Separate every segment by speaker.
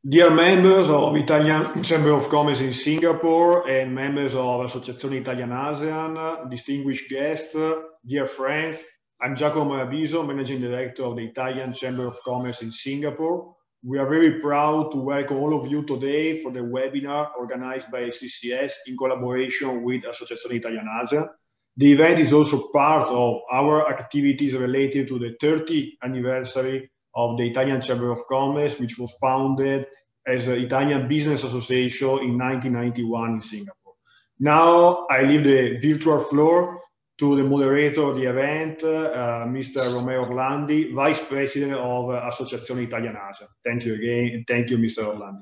Speaker 1: Dear members of Italian Chamber of Commerce in Singapore and members of Associazione Italian ASEAN, distinguished guests, dear friends, I'm Giacomo Abiso, Managing Director of the Italian Chamber of Commerce in Singapore. We are very proud to welcome all of you today for the webinar organized by CCS in collaboration with Associazione Italian ASEAN. The event is also part of our activities related to the 30th anniversary of the Italian Chamber of Commerce, which was founded as an Italian Business Association in 1991 in Singapore. Now I leave the virtual floor to the moderator of the event, Mr. Romeo Orlandi, Vice President of Associazione Italian ASEAN. Thank you again, and thank you, Mr. Orlandi.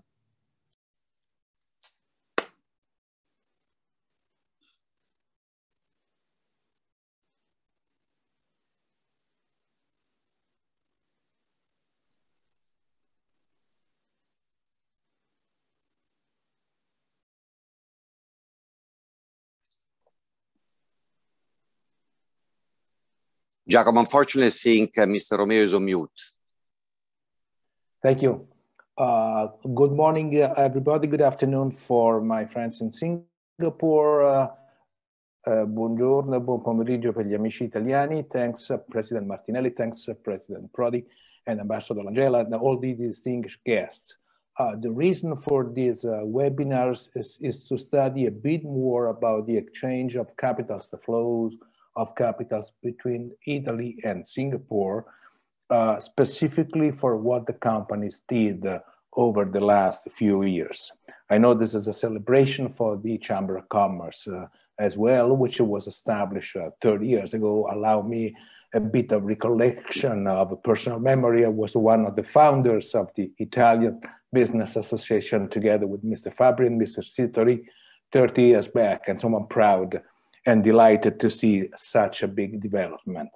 Speaker 2: Giacomo, unfortunately, I think Mr. Romeo is on mute.
Speaker 3: Thank you. Good morning, everybody. Good afternoon for my friends in Singapore. Buongiorno, buon pomeriggio per gli amici italiani. Thanks, President Martinelli. Thanks, President Prodi and Ambassador Langella and all the distinguished guests. The reason for these webinars is to study a bit more about the exchange of capitals, the flows of capitals between Italy and Singapore, specifically for what the companies did over the last few years. I know this is a celebration for the Chamber of Commerce as well, which was established 30 years ago. Allow me a bit of recollection of personal memory. I was one of the founders of the Italian Business Association together with Mr. Fabri and Mr. Sitori 30 years back, and so I'm proud and delighted to see such a big development.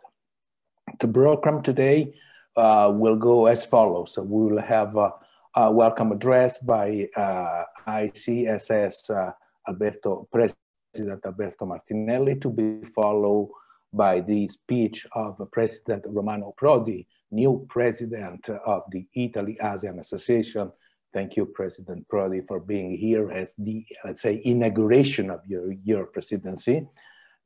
Speaker 3: The program today will go as follows. So we will have a welcome address by ICSS President Alberto Martinelli, to be followed by the speech of President Romano Prodi, new president of the Italy-ASEAN Association. Thank you, President Prodi, for being here as the, let's say, inauguration of your presidency.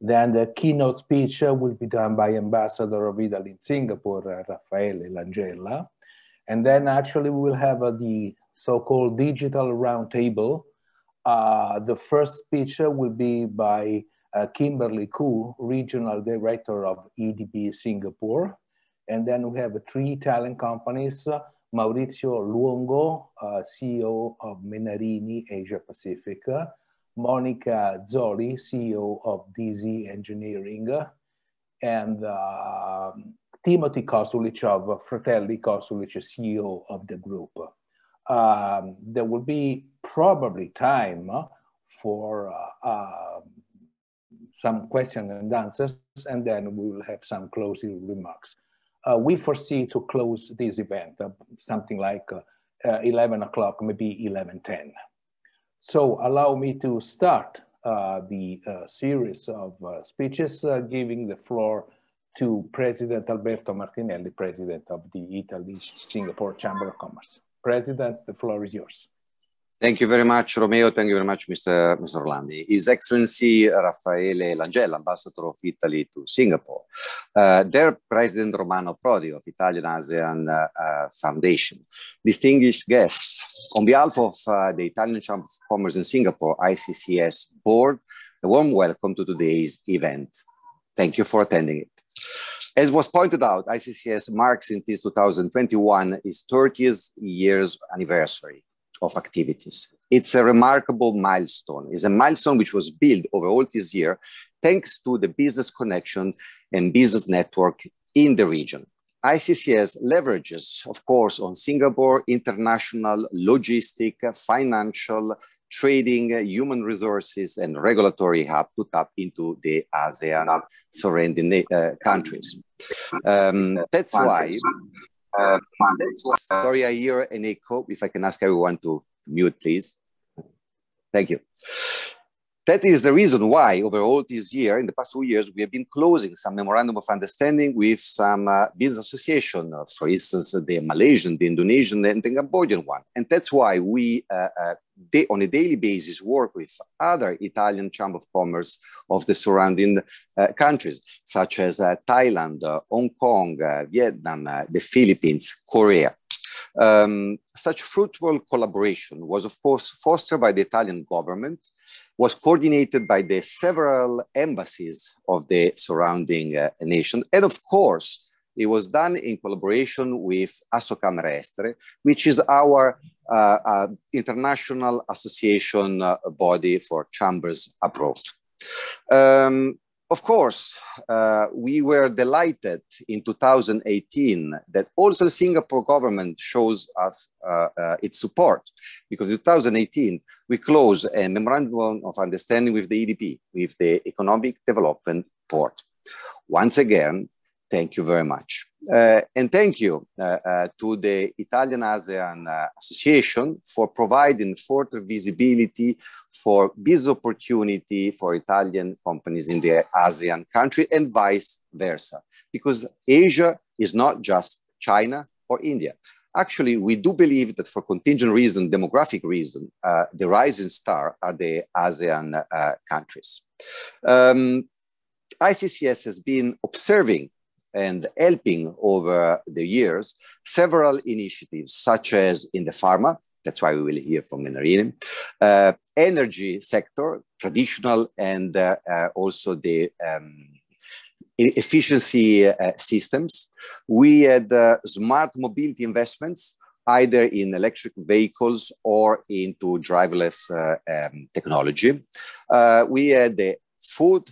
Speaker 3: Then the keynote speech will be done by Ambassador of Italy in Singapore, Raffaele Langella. And then actually we will have the so-called digital roundtable. The first speech will be by Kimberly Koo, Regional Director of EDB Singapore. And then we have 3 Italian companies, Maurizio Luongo, CEO of Menarini Asia Pacific, Monica Zoli, CEO of DZ Engineering, and Timothy Kosulich of Fratelli Kosulich, CEO of the group. There will be probably time for some questions and answers, and then we will have some closing remarks. We foresee to close this event something like 11 o'clock, maybe 11:10. So allow me to start the series of speeches, giving the floor to President Alberto Martinelli, President of the Italy-Singapore Chamber of Commerce. President, the floor is yours.
Speaker 2: Thank you very much, Romeo. Thank you very much, Mr. Orlandi. His Excellency Raffaele Langella, Ambassador of Italy to Singapore. Their President Romano Prodi of Italian ASEAN Foundation. Distinguished guests, on behalf of the Italian Chamber of Commerce in Singapore, ICCS Board, a warm welcome to today's event. Thank you for attending it. As was pointed out, ICCS marks in this 2021 its 30th years anniversary of activities. It's a remarkable milestone. It's a milestone which was built over all this year thanks to the business connection and business network in the region. ICCS leverages, of course, on Singapore international logistic, financial, trading, human resources, and regulatory hub to tap into the ASEAN surrounding countries. That's why, sorry, I hear an echo. If I can ask everyone to mute, please. Thank you. That is the reason why over all this year, in the past 2 years, we have been closing some memorandum of understanding with some business association, for instance, the Malaysian, the Indonesian, and the Cambodian one. And that's why we, on a daily basis, work with other Italian Chamber of Commerce of the surrounding countries, such as Thailand, Hong Kong, Vietnam, the Philippines, Korea. Such fruitful collaboration was, of course, fostered by the Italian government, was coordinated by the several embassies of the surrounding nation. And of course, it was done in collaboration with Assocamere Estere, which is our international association body for chambers abroad. Of course, we were delighted in 2018 that also the Singapore government shows us its support, because in 2018, we closed a memorandum of understanding with the EDP, with the Economic Development Board. Once again, thank you very much. And thank you to the Italian ASEAN Association for providing further visibility for business opportunity for Italian companies in the ASEAN country and vice versa, because Asia is not just China or India. Actually, we do believe that for contingent reason, demographic reason, the rising star are the ASEAN countries. ICCS has been observing and helping over the years several initiatives, such as in the pharma, that's why we will hear from Menarine, energy sector, traditional, and also the efficiency systems. We had smart mobility investments, either in electric vehicles or into driverless technology. We had the food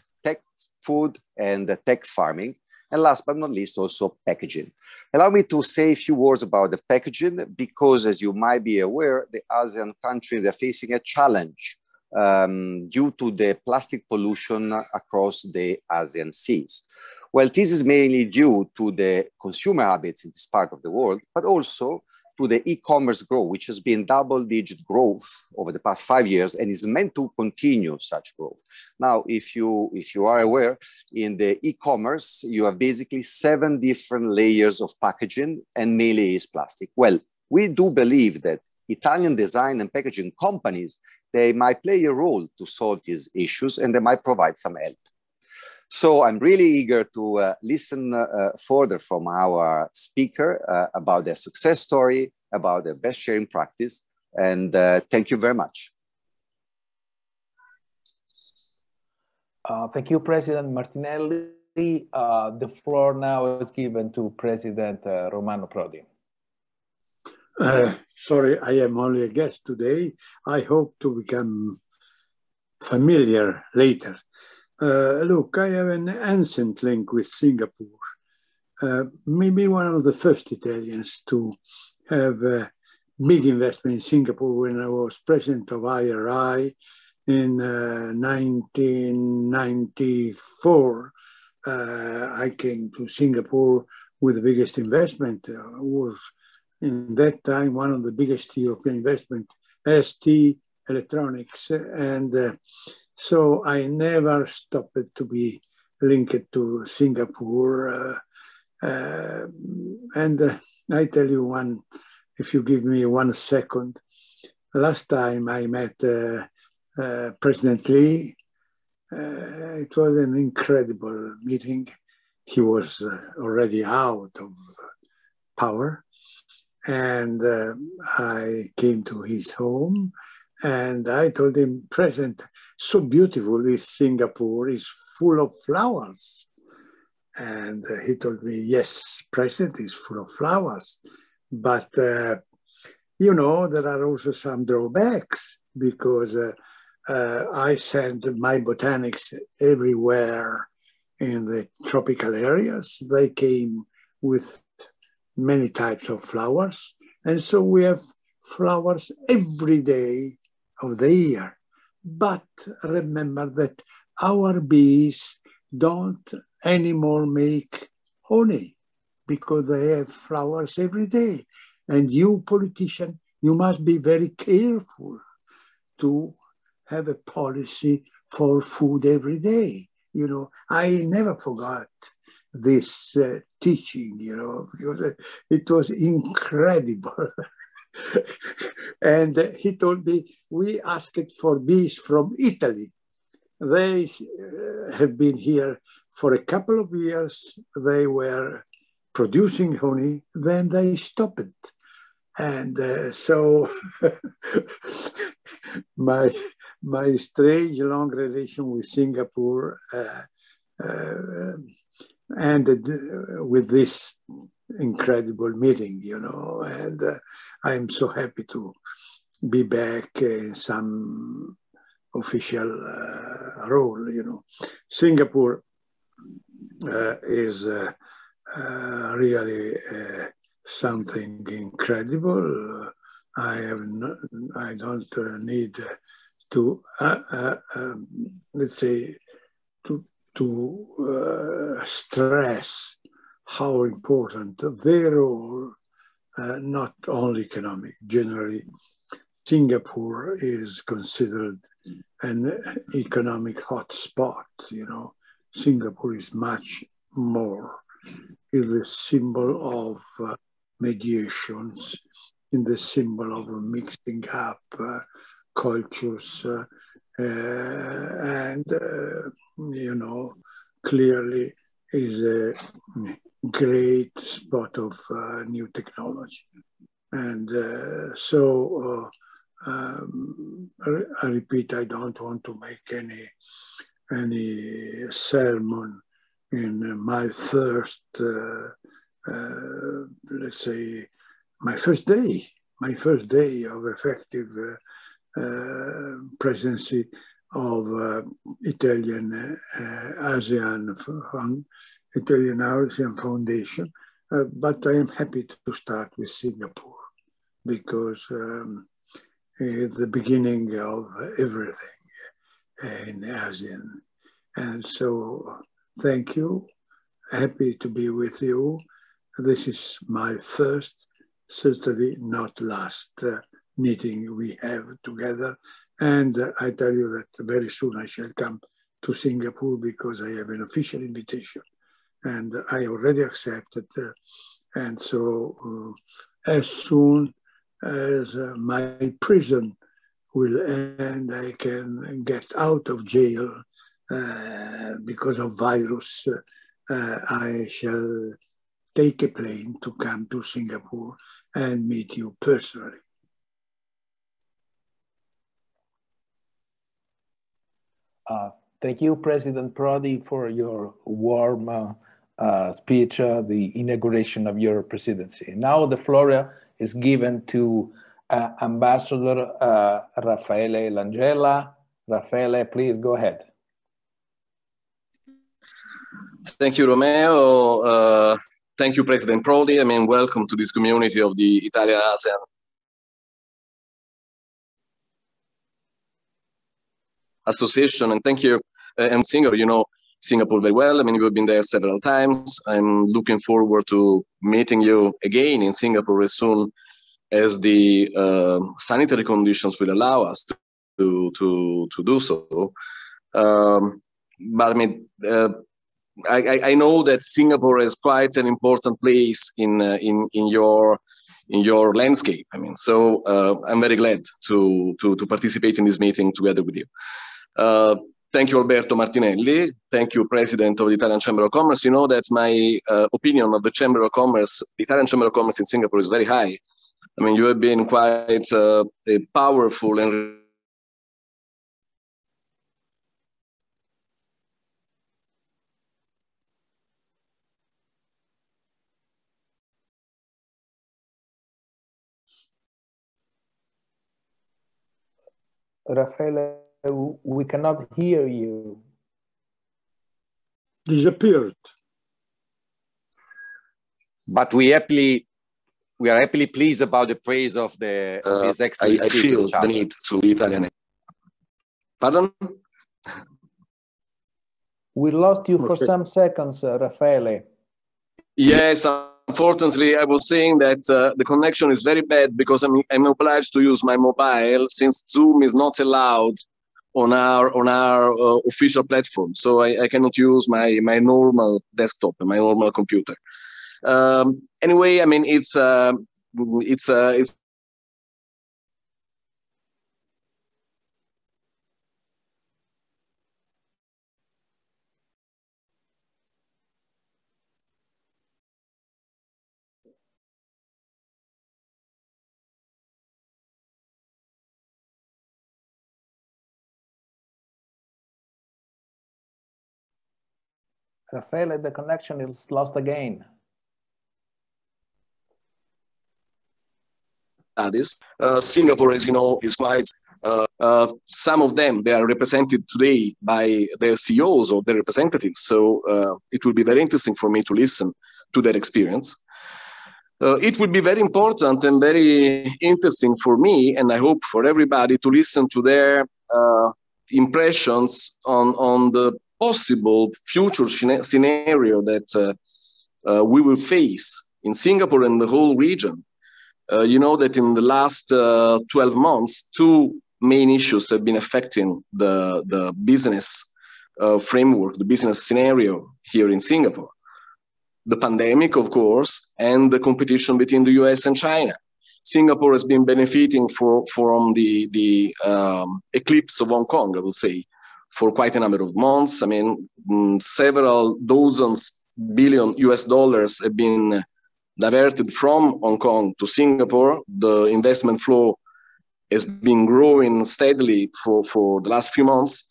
Speaker 2: and tech farming. And last but not least, also packaging. Allow me to say a few words about the packaging, because as you might be aware, the ASEAN countries are facing a challenge due to the plastic pollution across the ASEAN seas. Well, this is mainly due to the consumer habits in this part of the world, but also to the e-commerce growth, which has been double-digit growth over the past 5 years and is meant to continue such growth. Now, if you are aware, in the e-commerce, you have basically 7 different layers of packaging, and mainly is plastic. Well, we do believe that Italian design and packaging companies, they might play a role to solve these issues, and they might provide some help. So I'm really eager to listen further from our speaker about their success story, about their best sharing practice, and thank you very much.
Speaker 3: Thank you, President Martinelli. The floor now is given to President Romano Prodi.
Speaker 4: Sorry, I am only a guest today. I hope to become familiar later. Look, I have an ancient link with Singapore. Maybe one of the first Italians to have a big investment in Singapore when I was president of IRI in 1994. I came to Singapore with the biggest investment. It was, in that time, one of the biggest European investment, ST Electronics. And so I never stopped to be linked to Singapore. And I tell you one, if you give me 1 second, last time I met President Lee, it was an incredible meeting. He was already out of power. And I came to his home and I told him, President, so beautiful is Singapore, is full of flowers. And he told me, yes, President, is full of flowers. But, you know, there are also some drawbacks because I sent my botanics everywhere in the tropical areas. They came with many types of flowers. And so we have flowers every day of the year. But remember that our bees don't anymore make honey because they have flowers every day. And you, politician, you must be very careful to have a policy for food every day. You know, I never forgot this teaching, you know, because it was incredible. And he told me, we asked for bees from Italy. They have been here for a couple of years. They were producing honey, then they stopped. And so my strange long relation with Singapore ended with this incredible meeting, you know, and I'm so happy to be back in some official role, you know. Singapore is really something incredible. I don't need to let's say to stress how important their role, not only economic, generally. Singapore is considered an economic hotspot, you know. Singapore is much more. Is the symbol of mediations, in the symbol of mixing up cultures, and you know, clearly is a great spot of new technology. And so I repeat, I don't want to make any sermon in my first, let's say, my first day of effective presidency of Italian Asean Foundation. But I am happy to start with Singapore because it's the beginning of everything in ASEAN. And so thank you. Happy to be with you. This is my first, certainly not last meeting we have together. And I tell you that very soon I shall come to Singapore because I have an official invitation and I already accepted. And so as soon as my prison will end, I can get out of jail because of virus, I shall take a plane to come to Singapore and meet you personally.
Speaker 3: Thank you, President Prodi, for your warm speech, the inauguration of your presidency. Now the floor is given to Ambassador Raffaele Langella. Raffaele, please go ahead.
Speaker 5: Thank you, Romeo. Thank you, President Prodi. I mean, welcome to this community of the Italian ASEAN Association, and thank you, and Singapore. You know Singapore very well. I mean, we've been there several times. I'm looking forward to meeting you again in Singapore as soon as the sanitary conditions will allow us to do so. But I mean, I know that Singapore is quite an important place in your landscape. I mean, so I'm very glad to participate in this meeting together with you. Thank you, Alberto Martinelli. Thank you, President of the Italian Chamber of Commerce. You know that my opinion of the Chamber of Commerce, the Italian Chamber of Commerce in Singapore, is very high. I mean, you have been quite powerful and
Speaker 3: Raffaele, we cannot hear you.
Speaker 4: Disappeared.
Speaker 2: But we are happily pleased about the praise of His Excellency.
Speaker 5: I feel the need to the Italian. Pardon?
Speaker 3: We lost you for some seconds, Raffaele.
Speaker 5: Yes, unfortunately, I was saying that the connection is very bad because I'm obliged to use my mobile since Zoom is not allowed our official platform. So I cannot use my normal desktop and my normal computer. Anyway, I mean, it's
Speaker 3: Raffaele, the connection is lost again.
Speaker 5: Singapore, as you know, is quite. Some of them, they are represented today by their CEOs or their representatives. So it will be very interesting for me to listen to their experience. It would be very important and very interesting for me, and I hope for everybody, to listen to their impressions on the possible future scenario that we will face in Singapore and the whole region. You know that in the last 12 months, two main issues have been affecting the business framework, the business scenario here in Singapore. The pandemic, of course, and the competition between the US and China. Singapore has been benefiting from the eclipse of Hong Kong, I would say, for quite a number of months. I mean, several dozens billion US dollars have been diverted from Hong Kong to Singapore. The investment flow has been growing steadily for the last few months,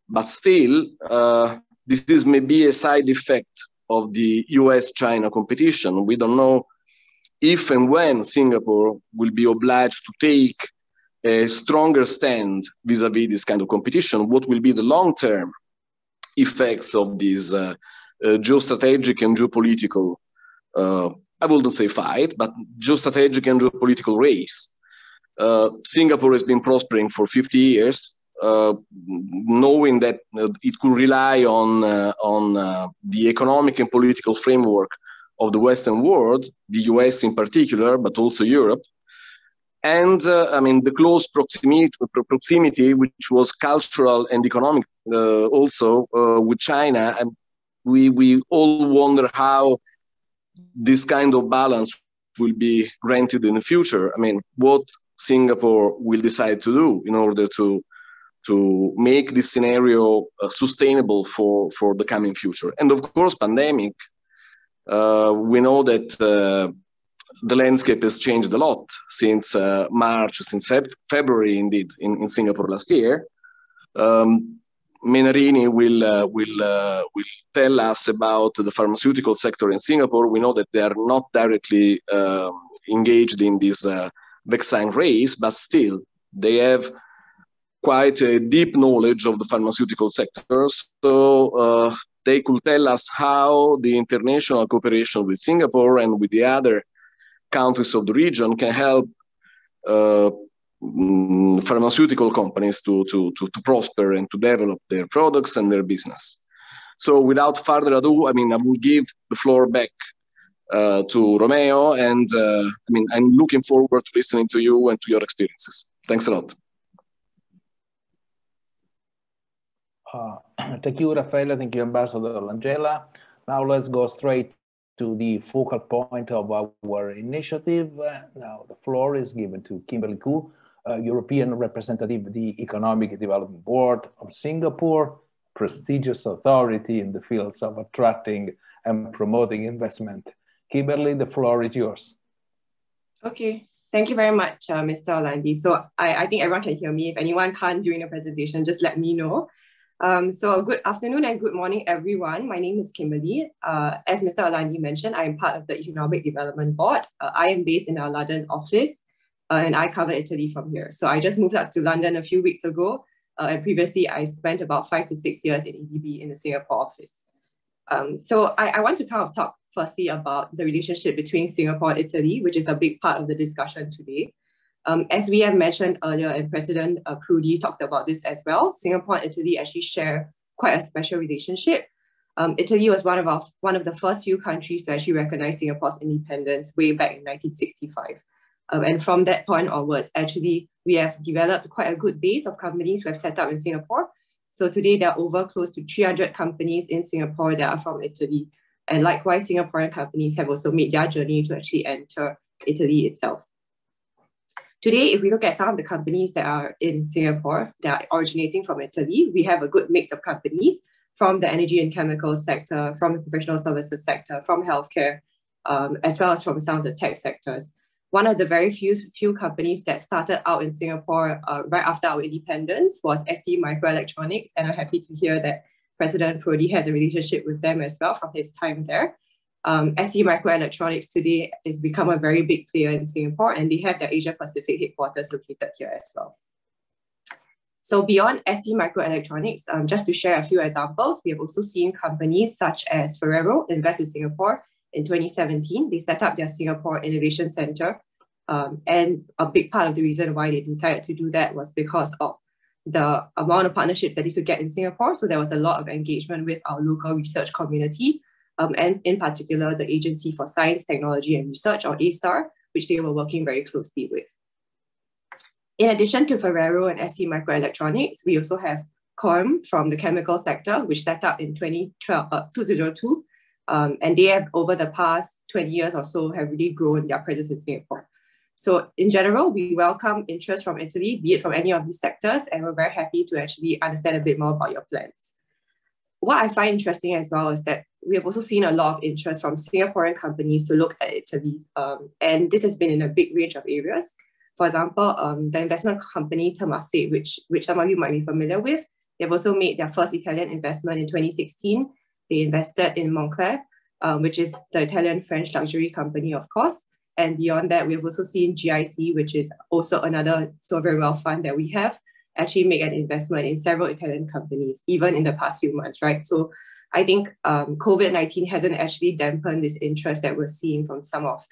Speaker 5: but still, this is maybe a side effect of the US-China competition. We don't know if and when Singapore will be obliged to take a stronger stand vis-a-vis this kind of competition. What will be the long-term effects of this geostrategic and geopolitical, I wouldn't say fight, but geostrategic and geopolitical race. Singapore has been prospering for 50 years, knowing that it could rely on the economic and political framework of the Western world, the US in particular, but also Europe. And I mean, the close proximity, which was cultural and economic also with China. And we all wonder how this kind of balance will be granted in the future. I mean, what Singapore will decide to do in order to make this scenario sustainable for the coming future. And of course, pandemic, we know that the landscape has changed a lot since March, since February, indeed, in Singapore last year. Menarini will tell us about the pharmaceutical sector in Singapore. We know that they are not directly engaged in this vaccine race, but still they have quite a deep knowledge of the pharmaceutical sector. So they could tell us how the international cooperation with Singapore and with the other countries of the region can help pharmaceutical companies to prosper and to develop their products and their business. So without further ado, I mean, I will give the floor back to Romeo, and I mean, I'm looking forward to listening to you and to your experiences. Thanks a lot.
Speaker 3: Thank you, Raffaele. Thank you, Ambassador Langella. Now let's go straight to the focal point of our initiative. Now the floor is given to Kimberly Koo, European representative of the Economic Development Board of Singapore, prestigious authority in the fields of attracting and promoting investment. Kimberly, the floor is yours.
Speaker 6: Okay, thank you very much, Mr. Orlandi. So I think everyone can hear me. If anyone can't during the presentation, just let me know. So good afternoon and good morning, everyone. My name is Kimberly. As Mr. Orlandi mentioned, I am part of the Economic Development Board. I am based in our London office, and I cover Italy from here. So I just moved up to London a few weeks ago, and previously I spent about 5 to 6 years in EDB in the Singapore office. So I want to kind of talk firstly about the relationship between Singapore and Italy, which is a big part of the discussion today. As we have mentioned earlier, and President Prudi talked about this as well, Singapore and Italy actually share quite a special relationship. Italy was one of the first few countries to actually recognize Singapore's independence way back in 1965. And from that point onwards, actually, we have developed quite a good base of companies who have set up in Singapore. So today there are over close to 300 companies in Singapore that are from Italy. And likewise, Singaporean companies have also made their journey to actually enter Italy itself. Today, if we look at some of the companies that are in Singapore that are originating from Italy, we have a good mix of companies from the energy and chemical sector, from the professional services sector, from healthcare, as well as from some of the tech sectors. One of the very few companies that started out in Singapore right after our independence was ST Microelectronics, and I'm happy to hear that President Prodi has a relationship with them as well from his time there. ST Microelectronics today has become a very big player in Singapore, and they have their Asia Pacific headquarters located here as well. So beyond ST Microelectronics, just to share a few examples, we have also seen companies such as Ferrero invest in Singapore in 2017. They set up their Singapore Innovation Center. And a big part of the reason why they decided to do that was because of the amount of partnerships that they could get in Singapore. So there was a lot of engagement with our local research community, and in particular, the Agency for Science, Technology and Research, or ASTAR, which they were working very closely with. In addition to Ferrero and ST Microelectronics, we also have Corm from the chemical sector, which set up in 2002. And they have, over the past 20 years or so, have really grown their presence in Singapore. So in general, we welcome interest from Italy, be it from any of these sectors, and we're very happy to actually understand a bit more about your plans. What I find interesting as well is that we have also seen a lot of interest from Singaporean companies to look at Italy. And this has been in a big range of areas. For example, the investment company Temasek, which some of you might be familiar with, they've also made their first Italian investment in 2016. They invested in Moncler, which is the Italian-French luxury company, of course. And beyond that, we've also seen GIC, which is also another sovereign wealth fund that we have, actually make an investment in several Italian companies, even in the past few months, right? So I think COVID-19 hasn't actually dampened this interest that we're seeing from some of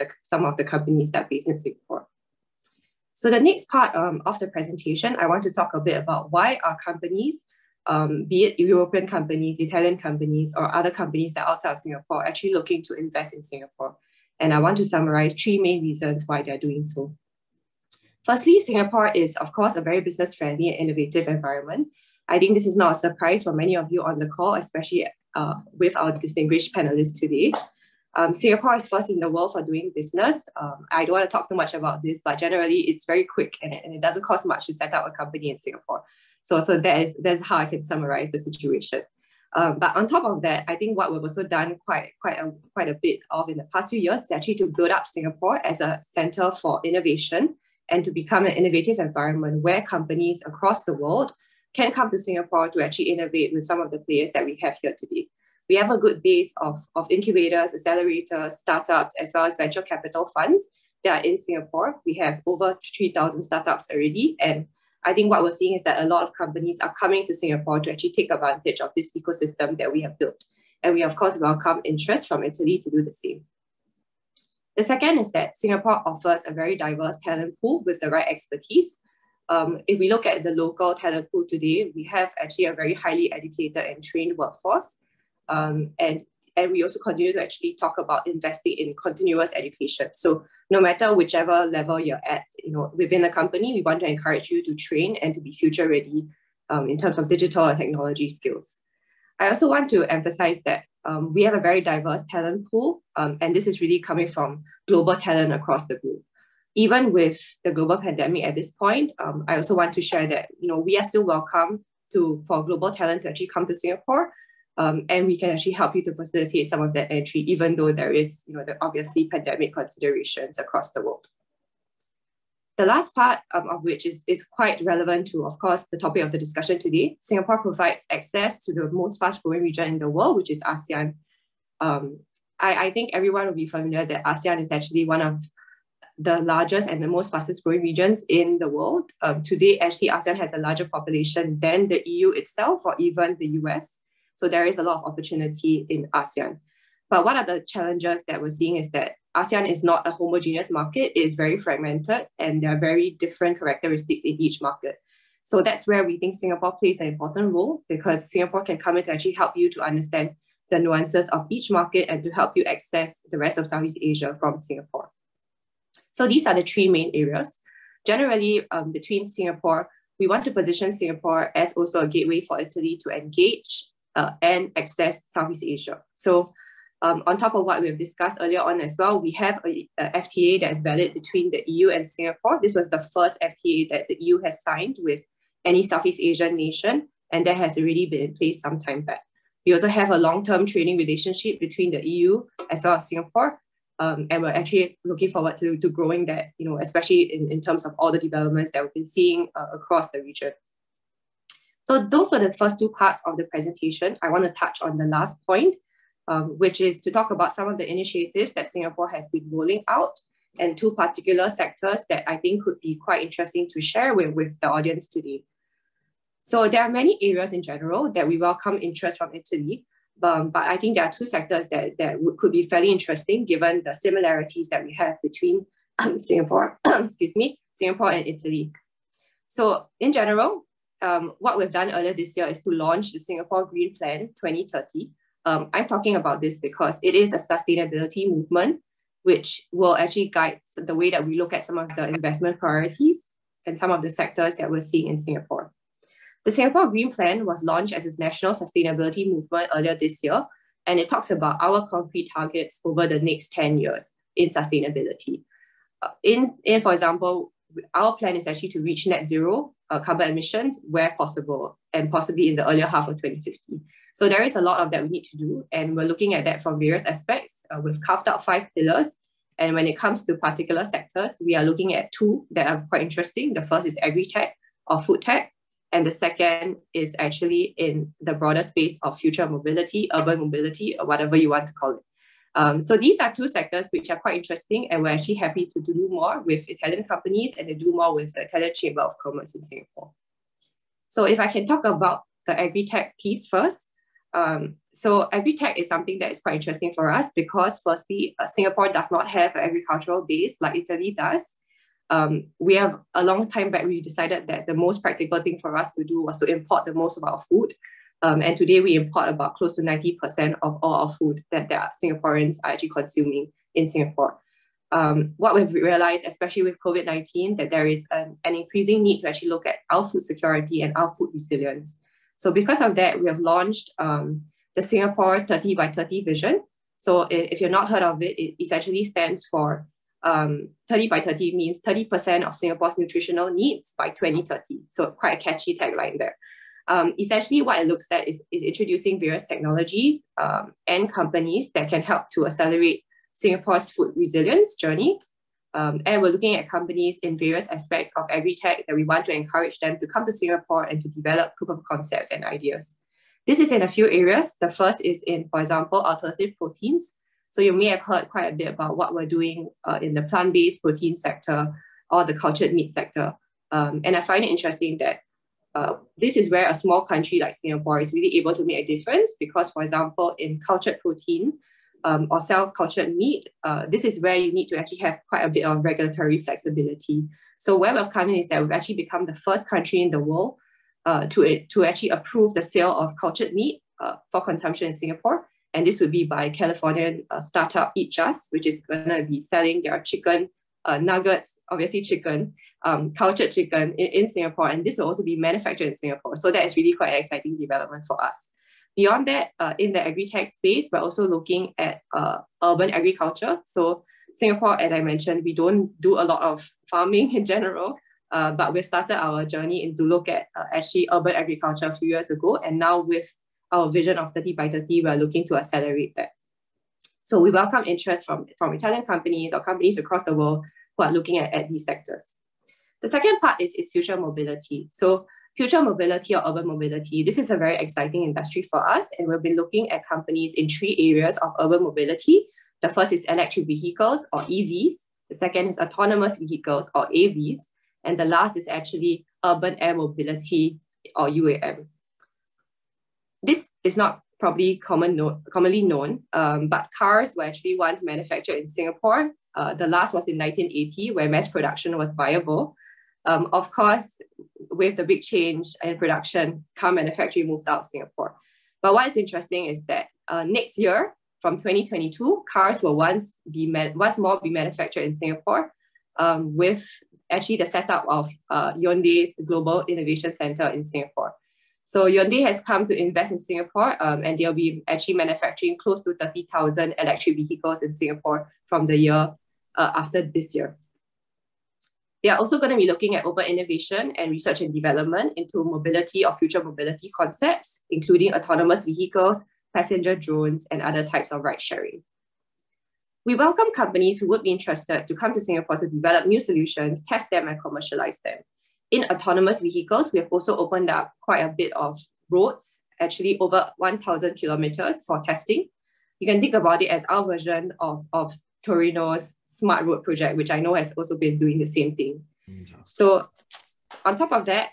Speaker 6: the companies that are based in Singapore. So the next part of the presentation, I want to talk a bit about why our companies, be it European companies, Italian companies, or other companies that are outside of Singapore, actually looking to invest in Singapore. And I want to summarize 3 main reasons why they're doing so. Firstly, Singapore is, of course, a very business-friendly and innovative environment. I think this is not a surprise for many of you on the call, especially with our distinguished panelists today. Singapore is first in the world for doing business. I don't want to talk too much about this, but generally it's very quick and it doesn't cost much to set up a company in Singapore. So that's how I can summarize the situation. But on top of that, I think what we've also done quite a bit of in the past few years is actually to build up Singapore as a center for innovation and to become an innovative environment where companies across the world can come to Singapore to actually innovate with some of the players that we have here today. We have a good base of incubators, accelerators, startups, as well as venture capital funds that are in Singapore. We have over 3,000 startups already. And I think what we're seeing is that a lot of companies are coming to Singapore to actually take advantage of this ecosystem that we have built. And we, of course, welcome interest from Italy to do the same. The second is that Singapore offers a very diverse talent pool with the right expertise. If we look at the local talent pool today, we have actually a very highly educated and trained workforce. And we also continue to actually talk about investing in continuous education. So no matter whichever level you're at, within the company, we want to encourage you to train and to be future ready in terms of digital and technology skills. I also want to emphasize that we have a very diverse talent pool, and this is really coming from global talent across the group. Even with the global pandemic at this point, I also want to share that we are still welcome for global talent to actually come to Singapore, and we can actually help you to facilitate some of that entry, even though there is the obviously pandemic considerations across the world. The last part of which is quite relevant to, of course, the topic of the discussion today. Singapore provides access to the most fast-growing region in the world, which is ASEAN. I think everyone will be familiar that ASEAN is actually one of the largest and the most fastest growing regions in the world. Today, actually, ASEAN has a larger population than the EU itself or even the US. So there is a lot of opportunity in ASEAN. But one of the challenges that we're seeing is that ASEAN is not a homogeneous market. It is very fragmented and there are very different characteristics in each market. So that's where we think Singapore plays an important role, because Singapore can come in to actually help you to understand the nuances of each market and to help you access the rest of Southeast Asia from Singapore. So these are the three main areas. Generally, between Singapore, we want to position Singapore as also a gateway for Italy to engage and access Southeast Asia. So on top of what we've discussed earlier on as well, we have a FTA that is valid between the EU and Singapore. This was the first FTA that the EU has signed with any Southeast Asian nation, and that has already been in place some time back. We also have a long-term trading relationship between the EU as well as Singapore, and we're actually looking forward to growing that, especially in terms of all the developments that we've been seeing across the region. So those were the first two parts of the presentation. I want to touch on the last point, which is to talk about some of the initiatives that Singapore has been rolling out and two particular sectors that I think could be quite interesting to share with the audience today. So there are many areas in general that we welcome interest from Italy, but I think there are two sectors that could be fairly interesting given the similarities that we have between Singapore, Singapore and Italy. So in general, what we've done earlier this year is to launch the Singapore Green Plan 2030. I'm talking about this because it is a sustainability movement which will actually guide the way that we look at some of the investment priorities and some of the sectors that we're seeing in Singapore. The Singapore Green Plan was launched as a national sustainability movement earlier this year, and it talks about our concrete targets over the next 10 years in sustainability. For example, our plan is actually to reach net zero carbon emissions where possible, and possibly in the earlier half of 2050. So there is a lot of that we need to do, and we're looking at that from various aspects. We've carved out 5 pillars, and when it comes to particular sectors, we are looking at 2 that are quite interesting. The first is Agritech or food tech, and the second is actually in the broader space of future mobility, urban mobility, or whatever you want to call it. So these are 2 sectors which are quite interesting, and we're actually happy to do more with Italian companies and to do more with the Italian Chamber of Commerce in Singapore. So if I can talk about the Agritech piece first. So Agritech is something that is quite interesting for us because firstly, Singapore does not have an agricultural base like Italy does. We have a long time back, we decided that the most practical thing for us to do was to import the most of our food. And today we import about close to 90% of all our food that Singaporeans are actually consuming in Singapore. What we've realized, especially with COVID-19, that there is an increasing need to actually look at our food security and our food resilience. So because of that, we have launched the Singapore 30 by 30 vision. So if you've not heard of it, it essentially stands for 30 by 30 means 30% of Singapore's nutritional needs by 2030. So quite a catchy tagline there. Essentially what it looks at is introducing various technologies and companies that can help to accelerate Singapore's food resilience journey. And we're looking at companies in various aspects of Agritech that we want to encourage them to come to Singapore and to develop proof of concepts and ideas. This is in a few areas. The first is in, for example, alternative proteins. So you may have heard quite a bit about what we're doing in the plant-based protein sector or the cultured meat sector. And I find it interesting that this is where a small country like Singapore is really able to make a difference because, for example, in cultured protein, or cell-cultured meat, this is where you need to actually have quite a bit of regulatory flexibility. So where we've come in is that we've actually become the first country in the world to actually approve the sale of cultured meat for consumption in Singapore. And this would be by Californian startup Eat Just, which is going to be selling their chicken nuggets, obviously chicken, cultured chicken in Singapore. And this will also be manufactured in Singapore. So that is really quite an exciting development for us. Beyond that, in the Agritech space, we're also looking at urban agriculture. So Singapore, as I mentioned, we don't do a lot of farming in general, but we've started our journey to look at actually urban agriculture a few years ago. And now with our vision of 30 by 30, we're looking to accelerate that. So we welcome interest from Italian companies or companies across the world who are looking at these sectors. The second part is future mobility. So future mobility or urban mobility, this is a very exciting industry for us, and we've been looking at companies in 3 areas of urban mobility. The first is electric vehicles or EVs. The second is autonomous vehicles or AVs. And the last is actually urban air mobility or UAM. This is not probably commonly known, but cars were actually once manufactured in Singapore. The last was in 1980, where mass production was viable. Of course, with the big change in production, car manufacturing moved out of Singapore. But what is interesting is that next year, from 2022, cars will once more be manufactured in Singapore. with actually the setup of Hyundai's Global Innovation Center in Singapore. So Hyundai has come to invest in Singapore, and they'll be actually manufacturing close to 30,000 electric vehicles in Singapore from the year after this year. They are also going to be looking at open innovation and research and development into mobility or future mobility concepts, including autonomous vehicles, passenger drones, and other types of ride sharing. We welcome companies who would be interested to come to Singapore to develop new solutions, test them, and commercialize them. In autonomous vehicles, we have also opened up quite a bit of roads, actually over 1,000 kilometers for testing. You can think about it as our version of Torino's smart road project, which I know has also been doing the same thing. So on top of that,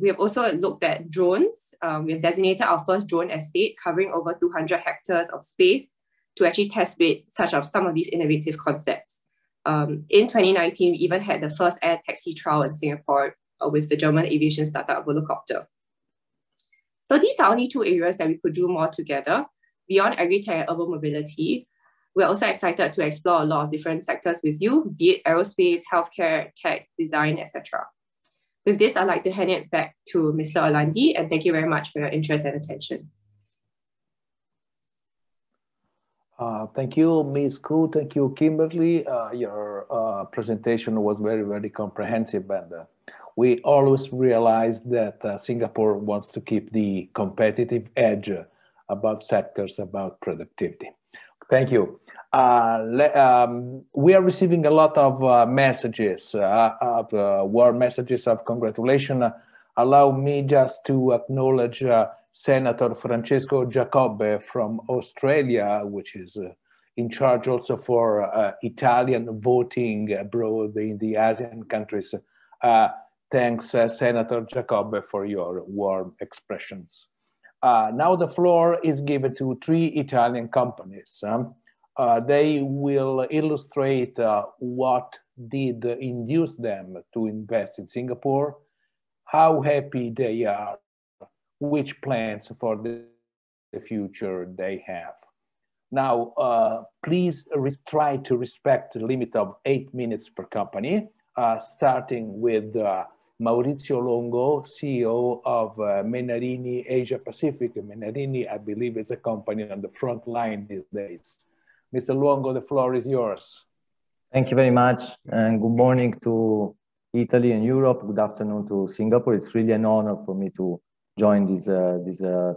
Speaker 6: we have also looked at drones. We have designated our first drone estate covering over 200 hectares of space to actually test bed some of these innovative concepts. In 2019, we even had the first air taxi trial in Singapore with the German aviation startup Volocopter. So these are only two areas that we could do more together. Beyond Agritech and urban mobility, we're also excited to explore a lot of different sectors with you, be it aerospace, healthcare, tech, design, etc. With this, I'd like to hand it back to Mr. Orlandi, and thank you very much for your interest and attention.
Speaker 3: Thank you, Ms. Koo. Thank you, Kimberly. Your presentation was very, very comprehensive, and we always realize that Singapore wants to keep the competitive edge about sectors, about productivity. Thank you. We are receiving a lot of messages, warm messages of congratulations. Allow me just to acknowledge Senator Francesco Giacobbe from Australia, which is in charge also for Italian voting abroad in the Asean countries. Thanks, Senator Giacobbe, for your warm expressions. Now the floor is given to three Italian companies. They will illustrate what did induce them to invest in Singapore, how happy they are, which plans for the future they have. Now, please try to respect the limit of 8 minutes per company, starting with Maurizio Longo, CEO of Menarini Asia Pacific. Menarini, I believe, is a company on the front line these days. Mr. Longo, the floor is yours.
Speaker 7: Thank you very much, and good morning to Italy and Europe. Good afternoon to Singapore. It's really an honor for me to join this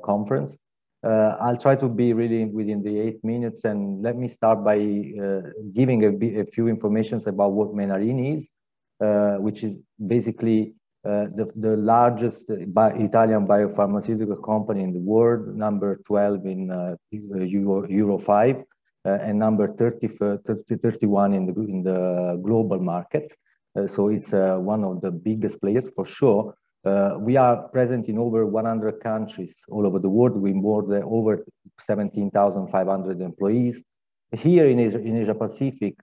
Speaker 7: conference. I'll try to be really within the 8 minutes, and let me start by giving a few informations about what Menarini is, which is basically the largest Italian biopharmaceutical company in the world, number 12 in Euro 5, and number 31 in the global market. So it's one of the biggest players for sure. We are present in over 100 countries all over the world. We board over 17,500 employees. Here in Asia Pacific,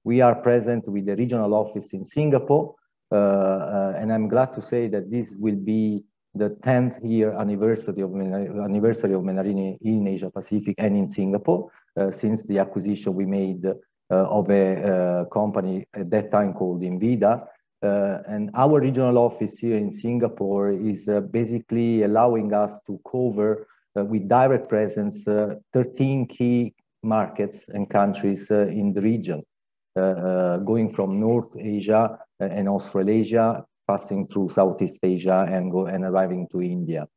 Speaker 7: we are present with the regional office in Singapore. And I'm glad to say that this will be the 10th year anniversary of Menarini in Asia Pacific and in Singapore, since the acquisition we made of a company at that time called Invida. And our regional office here in Singapore is basically allowing us to cover with direct presence 13 key markets and countries in the region, going from North Asia and Australasia, passing through Southeast Asia and arriving to India.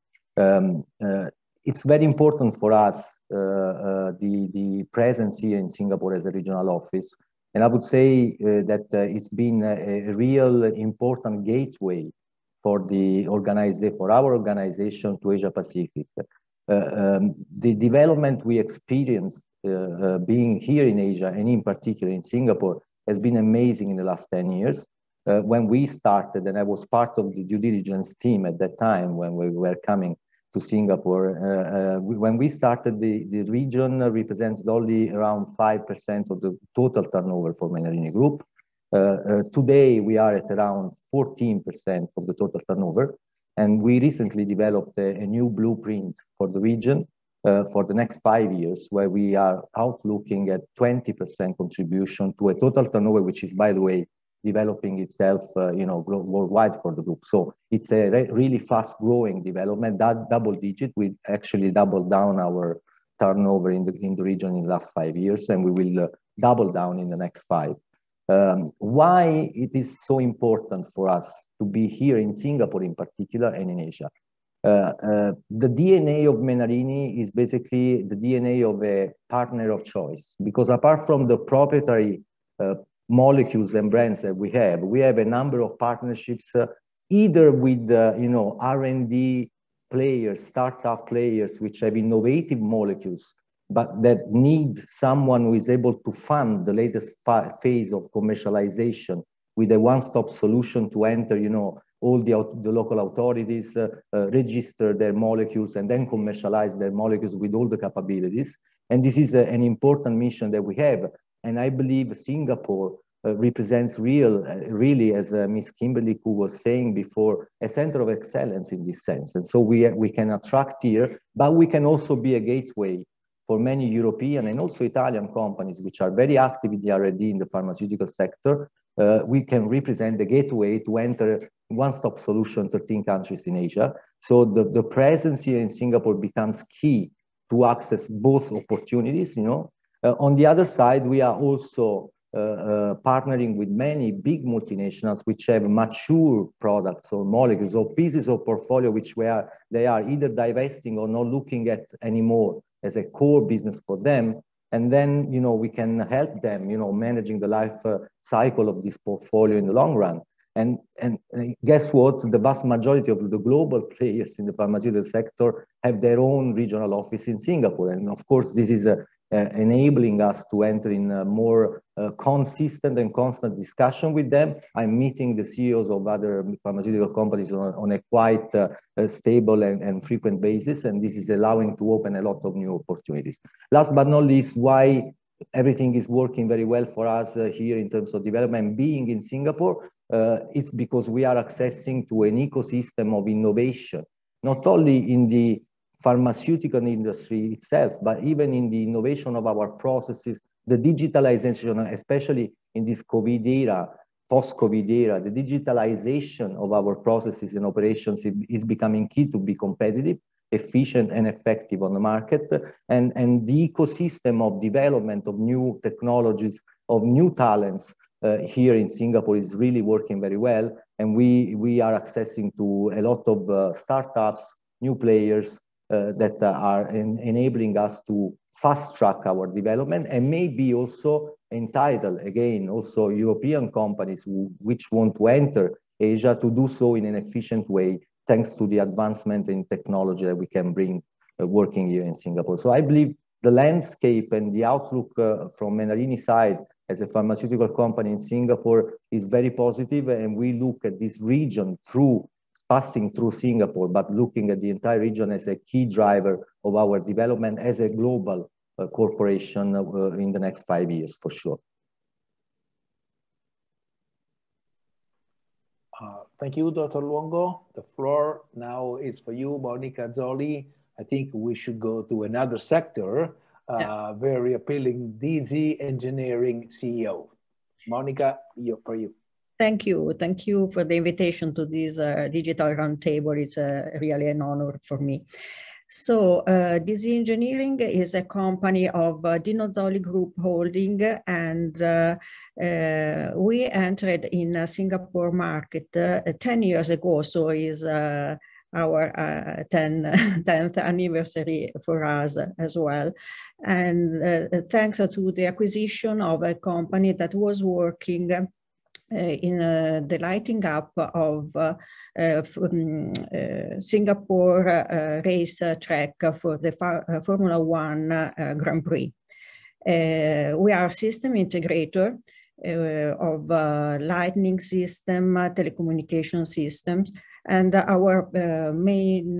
Speaker 7: It's very important for us, the presence here in Singapore as a regional office. And I would say that it's been a real important gateway for our organization to Asia Pacific. The development we experienced being here in Asia, and in particular in Singapore, has been amazing in the last 10 years. When we started, and I was part of the due diligence team at that time when we were coming to Singapore, when we started, the region represented only around 5% of the total turnover for Menarini Group. Today, we are at around 14% of the total turnover. And we recently developed a new blueprint for the region for the next 5 years, where we are outlooking at 20% contribution to a total turnover, which is, by the way, developing itself, worldwide for the group. So it's a really fast-growing development. That double-digit, we actually doubled down our turnover in the region in the last 5 years, and we will double down in the next 5. Why it is so important for us to be here in Singapore in particular and in Asia? The DNA of Menarini is basically the DNA of a partner of choice, because apart from the proprietary molecules and brands that we have a number of partnerships either with R&D players, startup players, which have innovative molecules, but that need someone who is able to fund the latest phase of commercialization with a one-stop solution to enter, all the local authorities, register their molecules, and then commercialize their molecules with all the capabilities. And this is an important mission that we have. And I believe Singapore represents really, as Ms. Kimberly Koo was saying before, a center of excellence in this sense. And so we can attract here, but we can also be a gateway for many European and also Italian companies, which are very active in the R&D in the pharmaceutical sector. We can represent the gateway to enter one-stop solution 13 countries in Asia. So the presence here in Singapore becomes key to access both opportunities. On the other side, we are also partnering with many big multinationals which have mature products or molecules or pieces of portfolio they are either divesting or not looking at anymore as a core business for them. And then, we can help them, managing the life cycle of this portfolio in the long run. And guess what? The vast majority of the global players in the pharmaceutical sector have their own regional office in Singapore. And of course, this is enabling us to enter in a more consistent and constant discussion with them. I'm meeting the CEOs of other pharmaceutical companies on a quite stable and frequent basis, and this is allowing to open a lot of new opportunities. Last but not least, why everything is working very well for us here in terms of development being in Singapore, it's because we are accessing to an ecosystem of innovation, not only in the pharmaceutical industry itself, but even in the innovation of our processes, the digitalization, especially in this COVID era, post-COVID era, the digitalization of our processes and operations is becoming key to be competitive, efficient, and effective on the market. And the ecosystem of development of new technologies, of new talents here in Singapore is really working very well. And we are accessing to a lot of startups, new players, that are enabling us to fast track our development, and maybe also entitle, again, also European companies which want to enter Asia to do so in an efficient way, thanks to the advancement in technology that we can bring working here in Singapore. So I believe the landscape and the outlook from Menarini side as a pharmaceutical company in Singapore is very positive, and we look at this region passing through Singapore, but looking at the entire region as a key driver of our development as a global corporation in the next 5 years, for sure.
Speaker 3: Thank you, Dr. Luongo. The floor now is for you, Monica Zoli. I think we should go to another sector, very appealing, DZ Engineering CEO. Monica, for you.
Speaker 8: Thank you. Thank you for the invitation to this digital roundtable. It's really an honor for me. So DZ Engineering is a company of Dino Zoli Group Holding, and we entered in Singapore market 10 years ago. So is our 10th anniversary for us as well. And thanks to the acquisition of a company that was working in the lighting up of Singapore race track for the Formula One Grand Prix. We are a system integrator of lighting system, telecommunication systems, and our main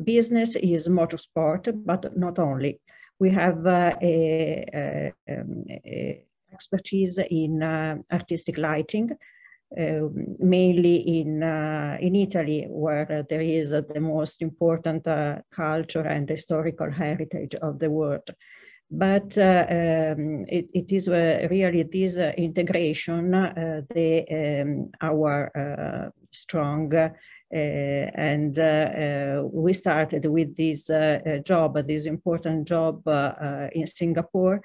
Speaker 8: business is motorsport, but not only. We have a expertise in artistic lighting, mainly in Italy, where there is the most important culture and historical heritage of the world. But it is really this integration, our strong, and we started with this job, this important job in Singapore.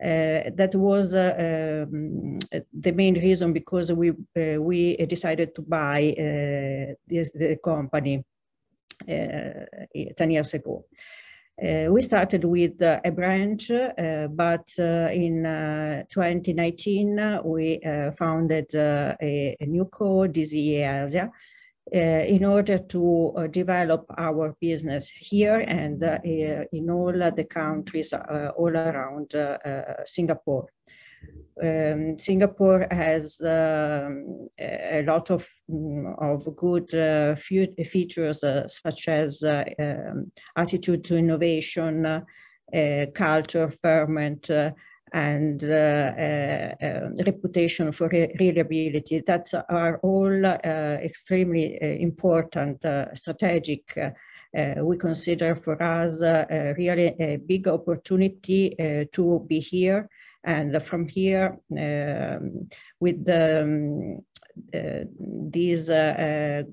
Speaker 8: That was the main reason because we decided to buy the company 10 years ago. We started with a branch, but in 2019, we founded a new co, DZE Asia, in order to develop our business here and in all the countries all around Singapore. Singapore has a lot of good features such as attitude to innovation, culture, ferment, and reputation for reliability. That are all extremely important, strategic. We consider for us really a big opportunity to be here. And from here, with this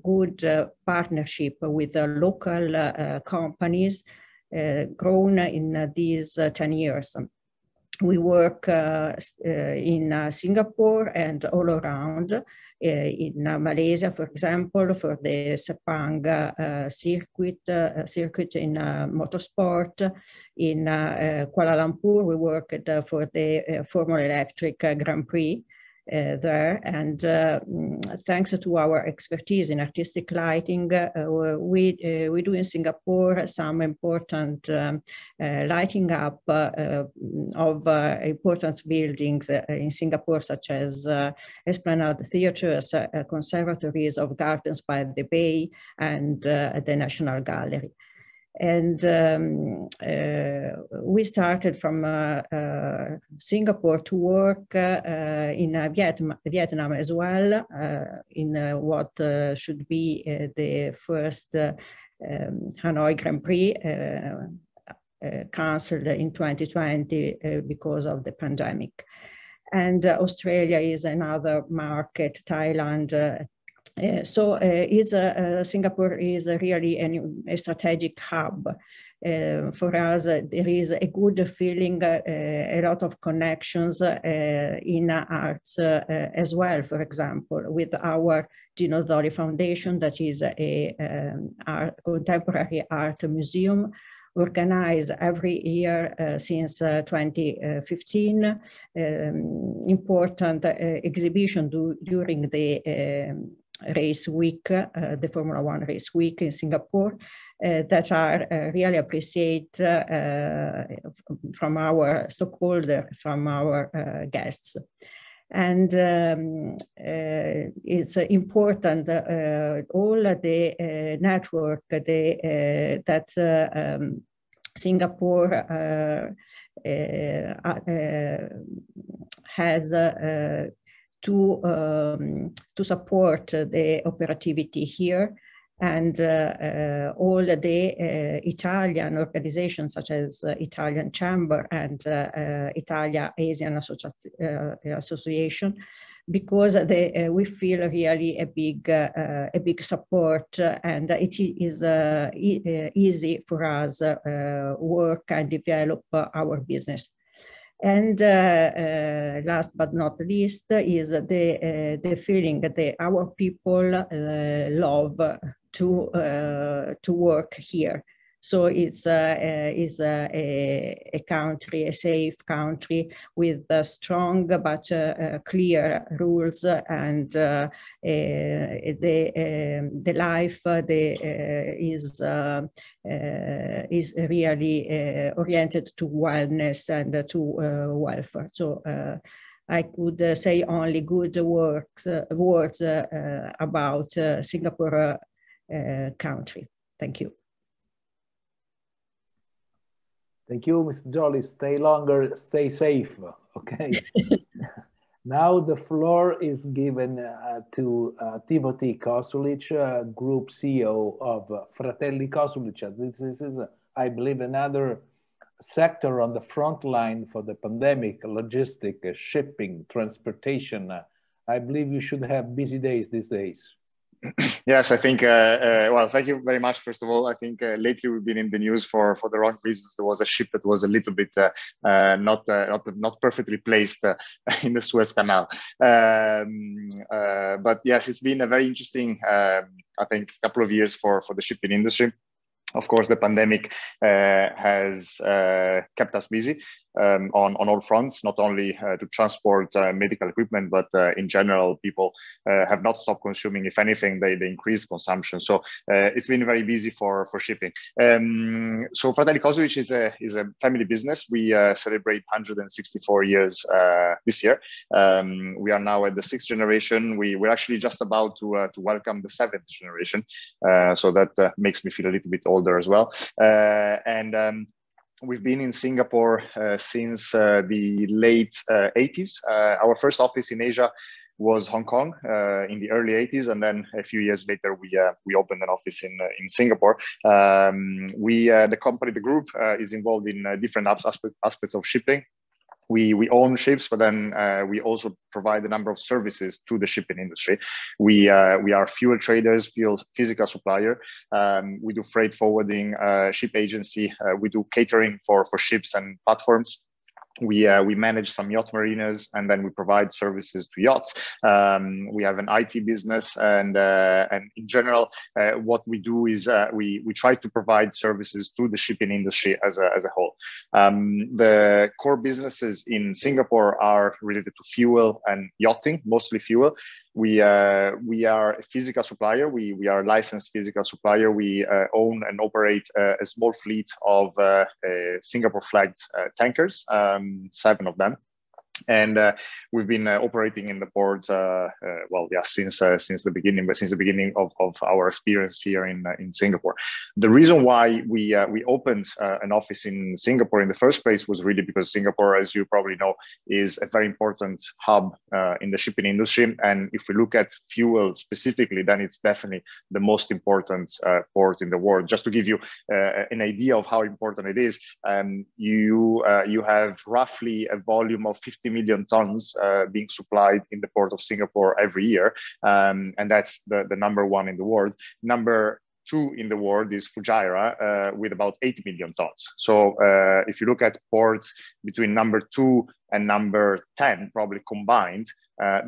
Speaker 8: good partnership with the local companies grown in these 10 years. We work in Singapore and all around, in Malaysia, for example, for the Sepang circuit in motorsport. In Kuala Lumpur, we worked for the Formula Electric Grand Prix there. And thanks to our expertise in artistic lighting, we do in Singapore some important lighting up of important buildings in Singapore, such as Esplanade Theatres, conservatories of gardens by the bay, and the National Gallery. And we started from Singapore to work in Vietnam as well, in what should be the first Hanoi Grand Prix, cancelled in 2020 because of the pandemic. And Australia is another market, Thailand. Singapore is really a strategic hub. For us, there is a good feeling, a lot of connections in arts as well, for example, with our Gino Zoli Foundation, that is a contemporary art museum, organized every year since 2015, important exhibition during the race week, the Formula One race week in Singapore, that are really appreciated from our stockholder, from our guests. And it's important, all the network that Singapore has to support the operativity here, and all the Italian organizations such as Italian Chamber and Italia Asean Association, because we feel really a big support, and it is easy for us work and develop our business. And last but not least is the feeling that our people love to work here. So it's a country, a safe country with strong but clear rules, and the life is really oriented to wellness and to welfare. So I could say only good words about Singapore country. Thank you.
Speaker 3: Thank you, Ms. Zoli. Stay longer, stay safe, okay? Now the floor is given to Timothy Kosulich, Group CEO of Fratelli Kosulich. This is, I believe, another sector on the front line for the pandemic, logistics, shipping, transportation. I believe you should have busy days these days.
Speaker 9: Yes, I think, well, thank you very much. First of all, I think lately we've been in the news for the wrong reasons. There was a ship that was a little bit not perfectly placed in the Suez Canal. But yes, it's been a very interesting, I think, couple of years for the shipping industry. Of course, the pandemic has kept us busy on all fronts, not only to transport medical equipment, but in general, people have not stopped consuming. If anything, they increase consumption. So it's been very busy for shipping. So Fratelli Kosovic is a family business. We celebrate 164 years this year. We are now at the 6th generation. We're actually just about to welcome the 7th generation. So that makes me feel a little bit older as well. We've been in Singapore since the late 80s. Our first office in Asia was Hong Kong in the early 80s, and then a few years later we opened an office in Singapore. The company, the group, is involved in different aspects of shipping. We own ships, but then we also provide a number of services to the shipping industry. We are fuel traders, fuel physical supplier. We do freight forwarding, ship agency. We do catering for ships and platforms. We manage some yacht marinas, and then we provide services to yachts. We have an IT business, and in general, what we do is we try to provide services to the shipping industry as a whole. The core businesses in Singapore are related to fuel and yachting, mostly fuel. We are a physical supplier. We are a licensed physical supplier. We own and operate a small fleet of Singapore flagged tankers, 7 of them. And we've been operating in the port, since the beginning of our experience here in Singapore. The reason why we opened an office in Singapore in the first place was really because Singapore, as you probably know, is a very important hub in the shipping industry. And if we look at fuel specifically, then it's definitely the most important port in the world. Just to give you an idea of how important it is, you have roughly a volume of 50 million tons being supplied in the port of Singapore every year. And that's the number 1 in the world. Number 2 in the world is Fujairah with about 8 million tons. So if you look at ports between number 2 and number 10, probably combined,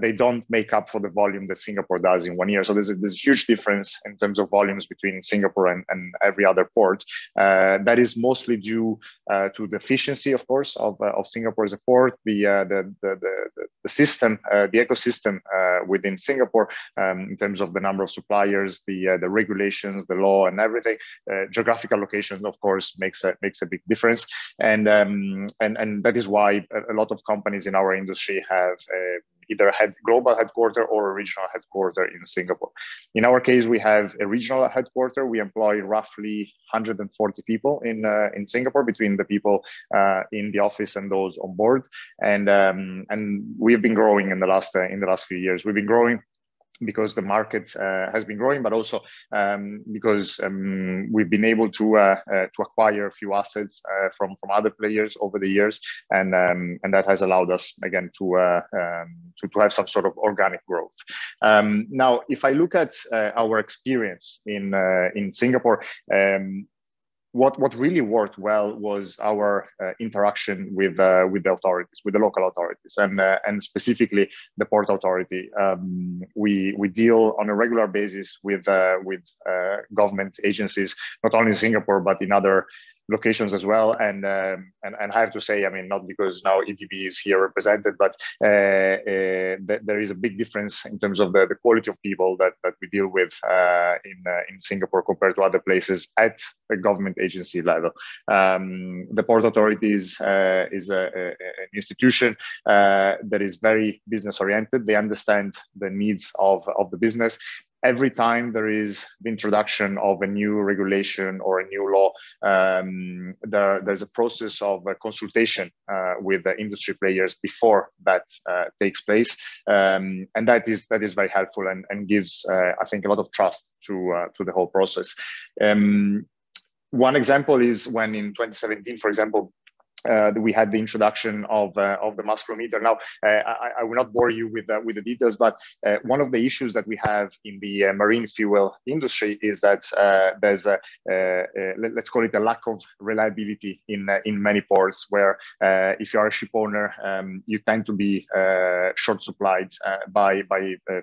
Speaker 9: they don't make up for the volume that Singapore does in 1 year. So there's a huge difference in terms of volumes between Singapore and every other port. That is mostly due to the efficiency, of course, of Singapore as a port, the system, the ecosystem within Singapore, in terms of the number of suppliers, the regulations, the law, and everything. Geographical location, of course, makes a big difference, and that is why a lot of companies in our industry have either a global headquarter or a regional headquarter in Singapore. In our case, we have a regional headquarter. We employ roughly 140 people in Singapore, between the people in the office and those on board. And we have been growing in the last few years. We've been growing because the market has been growing, but also because we've been able to acquire a few assets from other players over the years, and that has allowed us again to have some sort of organic growth. Now, if I look at our experience in Singapore, what really worked well was our interaction with the authorities, with the local authorities, and specifically the Port Authority. We deal on a regular basis with government agencies, not only in Singapore but in other locations as well, and I have to say, I mean, not because now EDB is here represented, but there is a big difference in terms of the quality of people that we deal with in Singapore compared to other places at a government agency level. The Port Authority is an institution that is very business oriented. They understand the needs of the business. Every time there is the introduction of a new regulation or a new law, there's a process of consultation with the industry players before that takes place, and that is very helpful and gives, I think, a lot of trust to the whole process. One example is when in 2017, for example, we had the introduction of the mass flow meter. Now, I will not bore you with the details, but one of the issues that we have in the marine fuel industry is that there's let's call it a lack of reliability in many ports, where if you are a ship owner, you tend to be short supplied by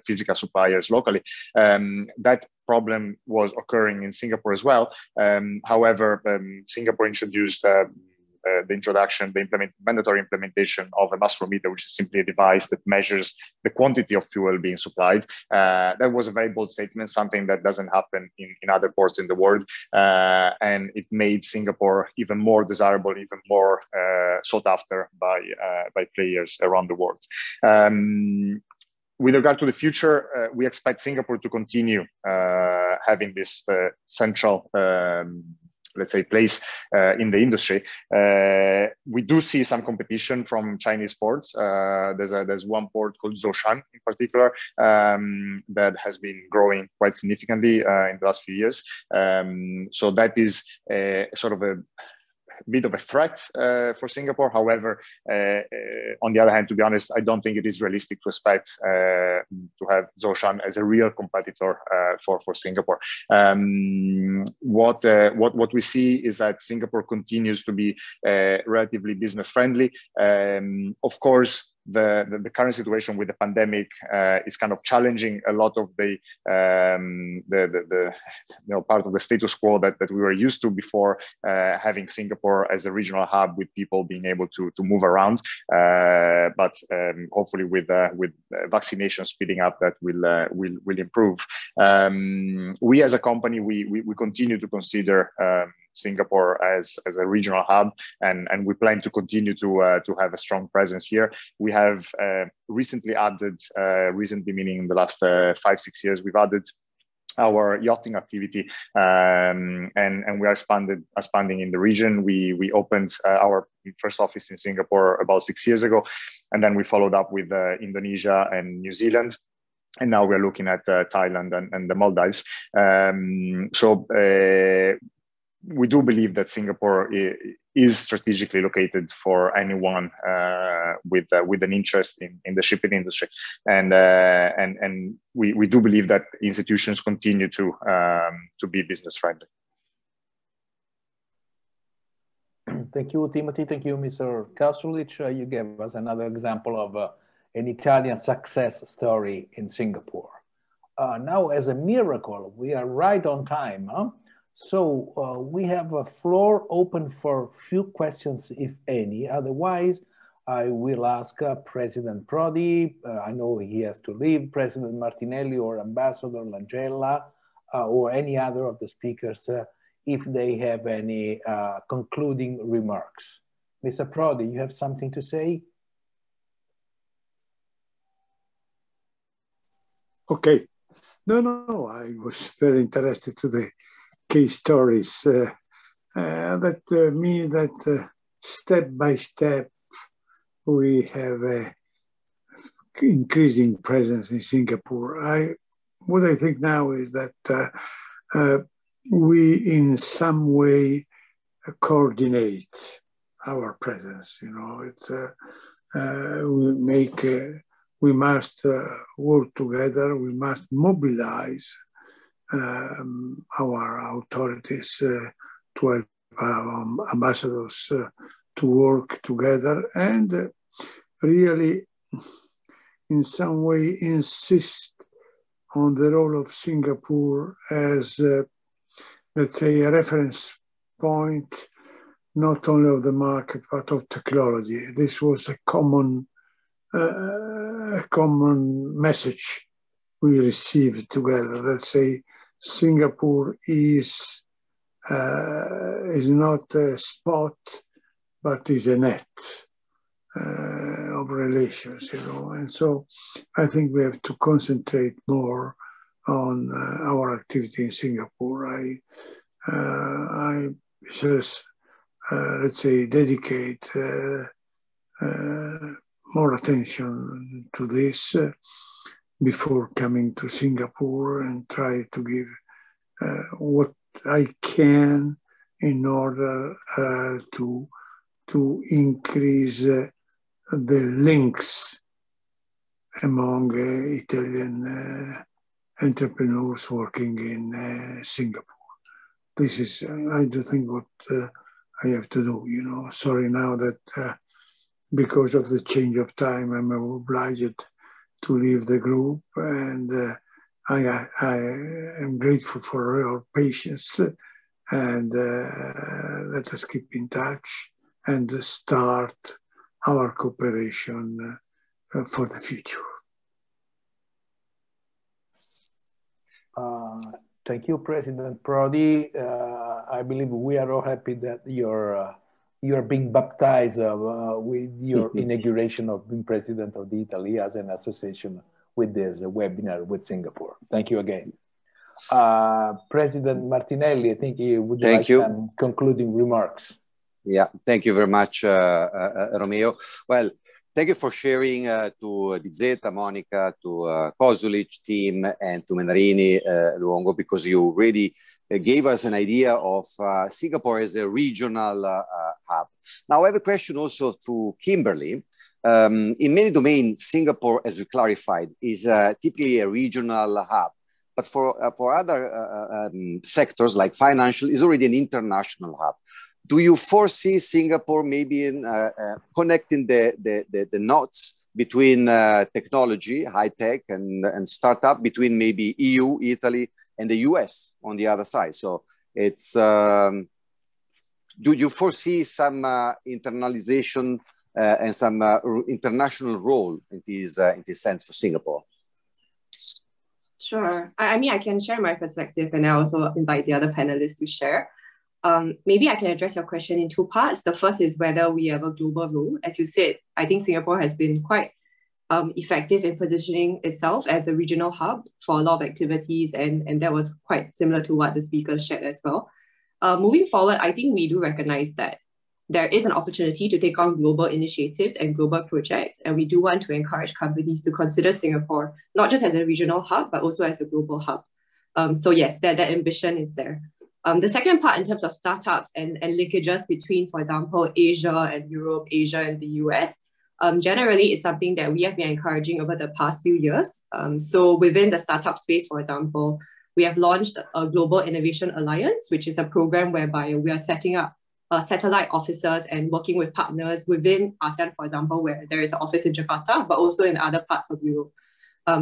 Speaker 9: physical suppliers locally. That problem was occurring in Singapore as well. However, Singapore introduced the mandatory implementation of a mass flow meter, which is simply a device that measures the quantity of fuel being supplied. That was a very bold statement, something that doesn't happen in other ports in the world. And it made Singapore even more desirable, even more sought after by players around the world. With regard to the future, we expect Singapore to continue having this central let's say, place in the industry. We do see some competition from Chinese ports. There's one port called Zhoushan in particular that has been growing quite significantly in the last few years. So that is sort of a bit of a threat for Singapore. However, on the other hand, to be honest, I don't think it is realistic to expect to have Zhoushan as a real competitor for Singapore. What we see is that Singapore continues to be relatively business friendly. Of course, the current situation with the pandemic is kind of challenging a lot of the part of the status quo that we were used to before, having Singapore as a regional hub with people being able to move around. But hopefully with vaccination speeding up, that will improve. We as a company, we continue to consider Singapore as a regional hub, and we plan to continue to have a strong presence here. We have recently added, recently meaning in the last 5-6 years, we've added our yachting activity, and we are expanding in the region. We opened our first office in Singapore about 6 years ago, and then we followed up with Indonesia and New Zealand. And now we're looking at Thailand and the Maldives. We do believe that Singapore is strategically located for anyone with an interest in the shipping industry, and we do believe that institutions continue to be business friendly.
Speaker 3: Thank you, Timothy. Thank you, Mr. Kasulic. You gave us another example of an Italian success story in Singapore. Now, as a miracle, we are right on time, huh? So we have a floor open for few questions, if any. Otherwise, I will ask President Prodi, I know he has to leave, President Martinelli or Ambassador Langella, or any other of the speakers, if they have any concluding remarks. Mr. Prodi, you have something to say?
Speaker 4: Okay. No, I was very interested to the case stories that mean that step by step we have a increasing presence in Singapore. What I think now is that we in some way coordinate our presence. You know, it's we must work together. We must mobilize our authorities to help our ambassadors to work together and really in some way insist on the role of Singapore as, let's say, a reference point, not only of the market, but of technology. This was a common message we received together. Let's say Singapore is not a spot, but is a net of relations, you know. And so I think we have to concentrate more on our activity in Singapore. I just, let's say, dedicate more attention to this before coming to Singapore and try to give what I can in order to to increase the links among Italian entrepreneurs working in Singapore. This is, I do think, what I have to do, you know. Sorry now that because of the change of time, I'm obliged to leave the group, and I am grateful for your patience, and let us keep in touch and start our cooperation for the future.
Speaker 3: Thank you, President Prodi. I believe we are all happy that you're being baptized with your inauguration of being President of the Italy as an association with this webinar with Singapore. Thank you again. President Martinelli, I think you would like some concluding remarks.
Speaker 2: Yeah, thank you very much, Romeo. Well, thank you for sharing to Di Zeta, Monica, to Kosulic team, and to Menarini, Luongo, because you really gave us an idea of Singapore as a regional hub. Now, I have a question also to Kimberly. In many domains, Singapore, as we clarified, is typically a regional hub. But for other sectors like financial, is already an international hub. Do you foresee Singapore maybe in connecting the knots between technology, high tech, and startup, between maybe EU, Italy, and the US on the other side? So it's, do you foresee some internalization and some international role in this sense for Singapore?
Speaker 6: Sure. I mean, I can share my perspective, and I also invite the other panelists to share. Maybe I can address your question in two parts. The first is whether we have a global role. As you said, I think Singapore has been quite effective in positioning itself as a regional hub for a lot of activities, and that was quite similar to what the speakers shared as well. Moving forward, I think we do recognize that there is an opportunity to take on global initiatives and global projects, and we do want to encourage companies to consider Singapore not just as a regional hub, but also as a global hub. So yes, that ambition is there. The second part, in terms of startups and linkages between, for example, Asia and Europe, Asia and the US, generally it's something that we have been encouraging over the past few years. So within the startup space, for example, we have launched a Global Innovation Alliance, which is a program whereby we are setting up satellite offices and working with partners within ASEAN, for example, where there is an office in Jakarta, but also in other parts of Europe.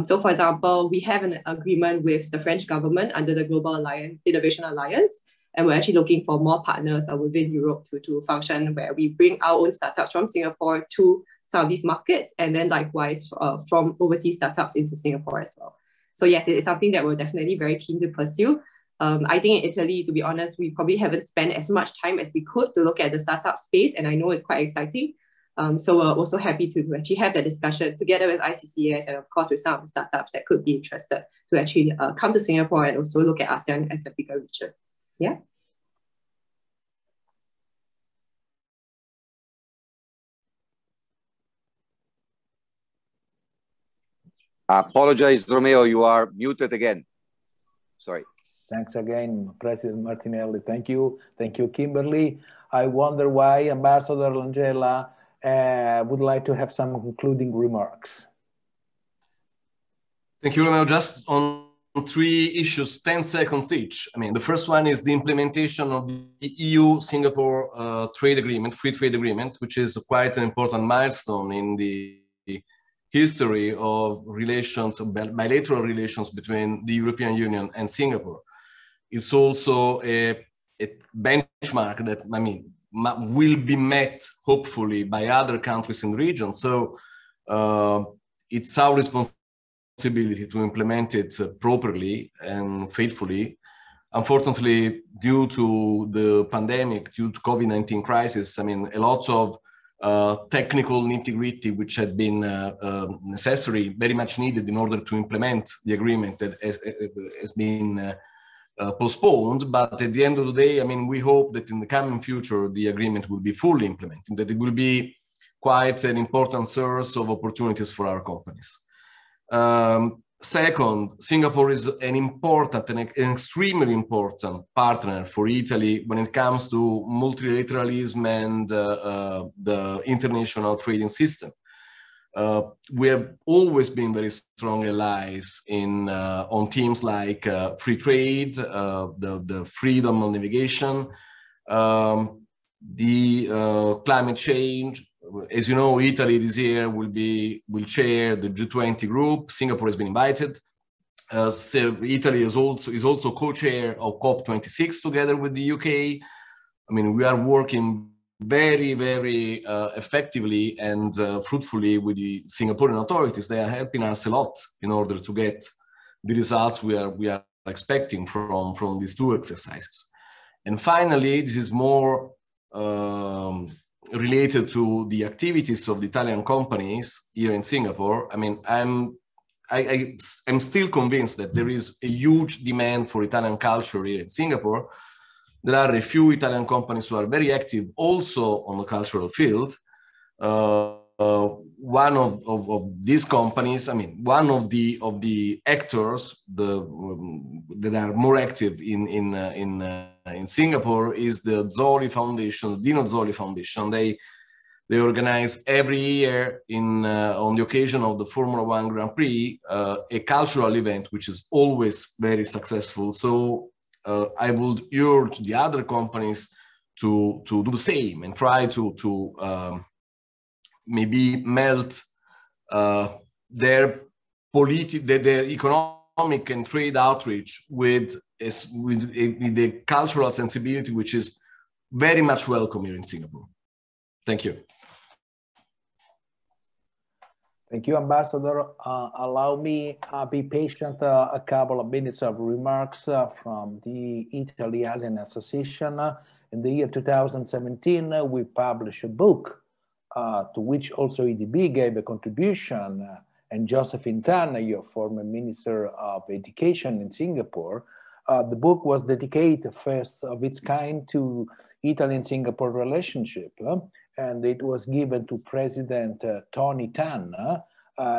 Speaker 6: So for example, we have an agreement with the French government under the Global Innovation Alliance, and we're actually looking for more partners within Europe to function, where we bring our own startups from Singapore to some of these markets, and then likewise from overseas startups into Singapore as well. So yes, it is something that we're definitely very keen to pursue. I think in Italy, to be honest, we probably haven't spent as much time as we could to look at the startup space, and I know it's quite exciting. So we're also happy to actually have that discussion together with ICCS and of course with some of the startups that could be interested to actually come to Singapore and also look at ASEAN as a bigger region. Yeah.
Speaker 2: I apologize, Romeo, you are muted again. Sorry.
Speaker 3: Thanks again, President Martinelli. Thank you. Thank you, Kimberly. I wonder why Ambassador Langella would like to have some concluding remarks.
Speaker 5: Thank you, Romeo. Just on 3 issues, 10 seconds each. I mean, the first one is the implementation of the EU-Singapore trade agreement, free trade agreement, which is quite an important milestone in the history of relations, bilateral relations between the European Union and Singapore. It's also a benchmark that, I mean, will be met, hopefully, by other countries in the region. So it's our responsibility to implement it properly and faithfully. Unfortunately, due to the pandemic, due to COVID-19 crisis, I mean, a lot of technical nitty-gritty which had been necessary, very much needed in order to implement the agreement that has been postponed. But at the end of the day, I mean, we hope that in the coming future, the agreement will be fully implemented, that it will be quite an important source of opportunities for our companies. Second, Singapore is an important and an extremely important partner for Italy when it comes to multilateralism and the international trading system. We have always been very strong allies on themes like free trade, the freedom of navigation, the climate change. As you know, Italy this year will chair the G20 group. Singapore has been invited. So Italy is also co-chair of COP26 together with the UK. I mean, we are working very, very effectively and fruitfully with the Singaporean authorities. They are helping us a lot in order to get the results we are expecting from these two exercises. And finally, this is more related to the activities of the Italian companies here in Singapore. I mean, I'm still convinced that there is a huge demand for Italian culture here in Singapore. There are a few Italian companies who are very active also on the cultural field. One of these companies, I mean, one of the actors that are more active in Singapore is the Zoli Foundation, Dino Zoli Foundation. They organize every year on the occasion of the Formula 1 Grand Prix a cultural event, which is always very successful. So I would urge the other companies to do the same and try to maybe melt their economic and trade outreach with the cultural sensibility, which is very much welcome here in Singapore. Thank you.
Speaker 3: Thank you, Ambassador. Allow me be patient a couple of minutes of remarks from the Italy-ASEAN Association. In the year 2017, we published a book to which also EDB gave a contribution, and Josephine Tan, your former Minister of Education in Singapore. The book was dedicated, first of its kind, to Italy and Singapore relationship, and it was given to President Tony Tan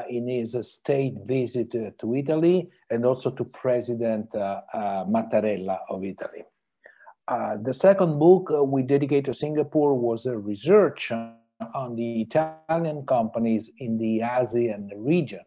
Speaker 3: in his state visit to Italy, and also to President Mattarella of Italy. The second book we dedicated to Singapore was a research on the Italian companies in the ASEAN region.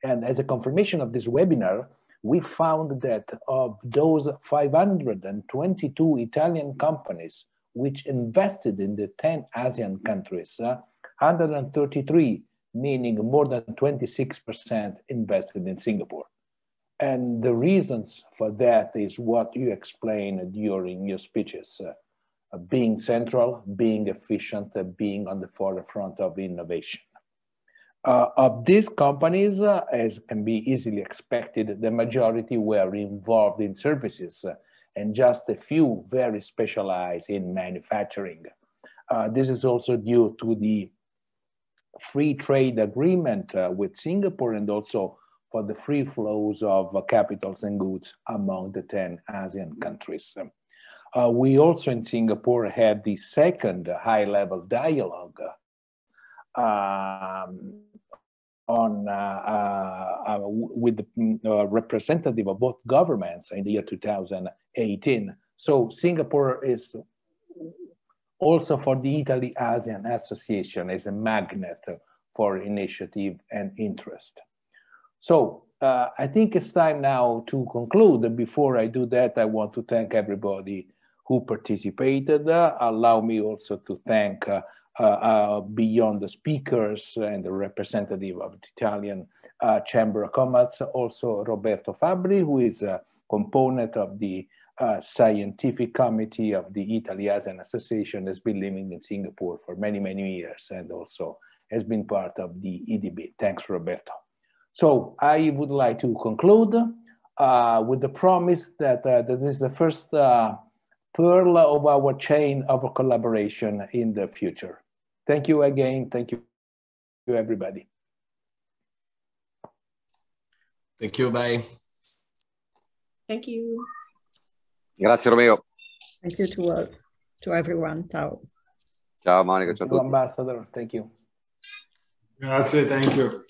Speaker 3: And as a confirmation of this webinar, we found that of those 522 Italian companies which invested in the 10 ASEAN countries, 133, meaning more than 26%, invested in Singapore. And the reasons for that is what you explained during your speeches. Being central, being efficient, being on the forefront of innovation. Of these companies, as can be easily expected, the majority were involved in services and just a few very specialized in manufacturing. This is also due to the free trade agreement with Singapore, and also for the free flows of capitals and goods among the 10 ASEAN countries. We also in Singapore had the second high-level dialogue with the representative of both governments in the year 2018. So Singapore is also for the Italy-ASEAN Association as a magnet for initiative and interest. So I think it's time now to conclude. And before I do that, I want to thank everybody who participated. Allow me also to thank, beyond the speakers and the representative of the Italian Chamber of Commerce, also Roberto Fabbri, who is a component of the scientific committee of the Italy-ASEAN Association, has been living in Singapore for many, many years, and also has been part of the EDB. Thanks, Roberto. So I would like to conclude with the promise that this is the first pearl of our chain of collaboration in the future. Thank you again. Thank you, everybody.
Speaker 5: Thank you. Bye.
Speaker 6: Thank you.
Speaker 2: Grazie, Romeo.
Speaker 8: Thank you to everyone. Ciao.
Speaker 2: Ciao, Monica. Ciao a tutti.
Speaker 3: Ambassador. Thank you.
Speaker 1: Grazie, thank you.